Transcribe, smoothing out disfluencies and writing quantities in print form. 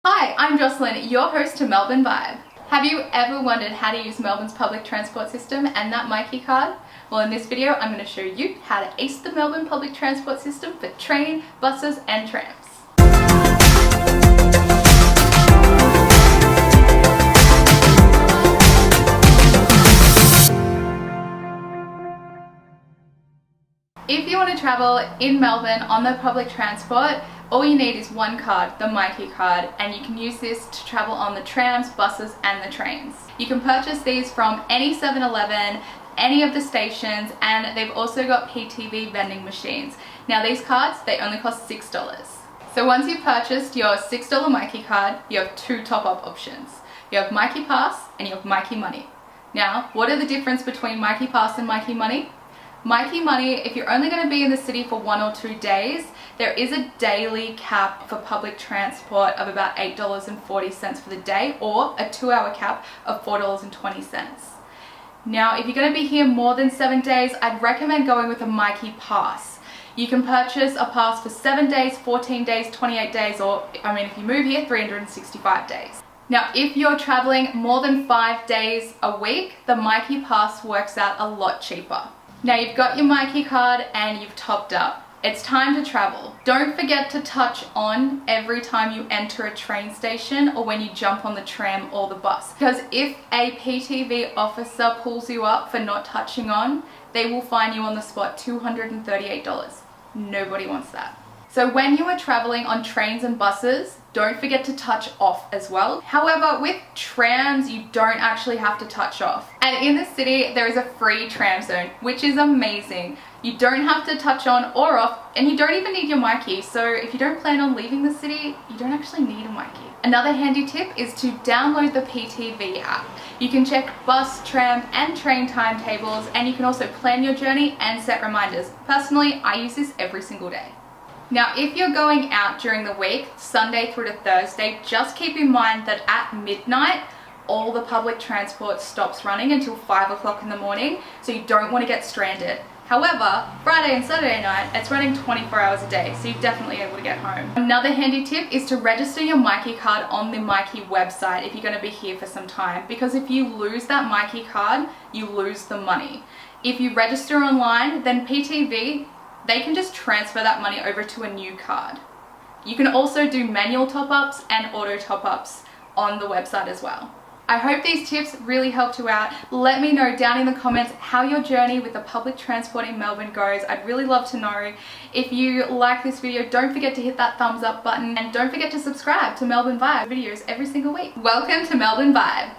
Hi, I'm Jocelyn, your host to Melbourne Vibe. Have you ever wondered how to use Melbourne's public transport system and that Myki card? Well, in this video, I'm going to show you how to ace the Melbourne public transport system for train, buses and trams. If you want to travel in Melbourne on the public transport, all you need is one card, the Myki card, and you can use this to travel on the trams, buses and the trains. You can purchase these from any 7-Eleven, any of the stations, and they've also got PTV vending machines. Now these cards, they only cost $6. So once you've purchased your $6 Myki card, you have two top-up options. You have Myki Pass and you have Myki Money. Now, what are the difference between Myki Pass and Myki Money? Myki Money, if you're only going to be in the city for 1 or 2 days, there is a daily cap for public transport of about $8.40 for the day, or a 2-hour cap of $4.20. Now, if you're going to be here more than 7 days, I'd recommend going with a Myki Pass. You can purchase a pass for 7 days, 14 days, 28 days, or, if you move here, 365 days. Now, if you're traveling more than 5 days a week, the Myki Pass works out a lot cheaper. Now you've got your Myki card and you've topped up. It's time to travel. Don't forget to touch on every time you enter a train station or when you jump on the tram or the bus. Because if a PTV officer pulls you up for not touching on, they will fine you on the spot $238. Nobody wants that. So when you are traveling on trains and buses, don't forget to touch off as well. However, with trams, you don't actually have to touch off. And in the city, there is a free tram zone, which is amazing. You don't have to touch on or off, and you don't even need your Myki. So if you don't plan on leaving the city, you don't actually need a Myki. Another handy tip is to download the PTV app. You can check bus, tram, and train timetables, and you can also plan your journey and set reminders. Personally, I use this every single day. Now, if you're going out during the week, Sunday through to Thursday, just keep in mind that at midnight, all the public transport stops running until 5 o'clock in the morning, so you don't want to get stranded. However, Friday and Saturday night, it's running 24 hours a day, so you're definitely able to get home. Another handy tip is to register your Myki card on the Myki website if you're going to be here for some time, because if you lose that Myki card, you lose the money. If you register online, then PTV, they can just transfer that money over to a new card. You can also do manual top-ups and auto top-ups on the website as well. I hope these tips really helped you out. Let me know down in the comments how your journey with the public transport in Melbourne goes. I'd really love to know. If you like this video, don't forget to hit that thumbs up button and don't forget to subscribe to Melbourne Vibe videos every single week. Welcome to Melbourne Vibe.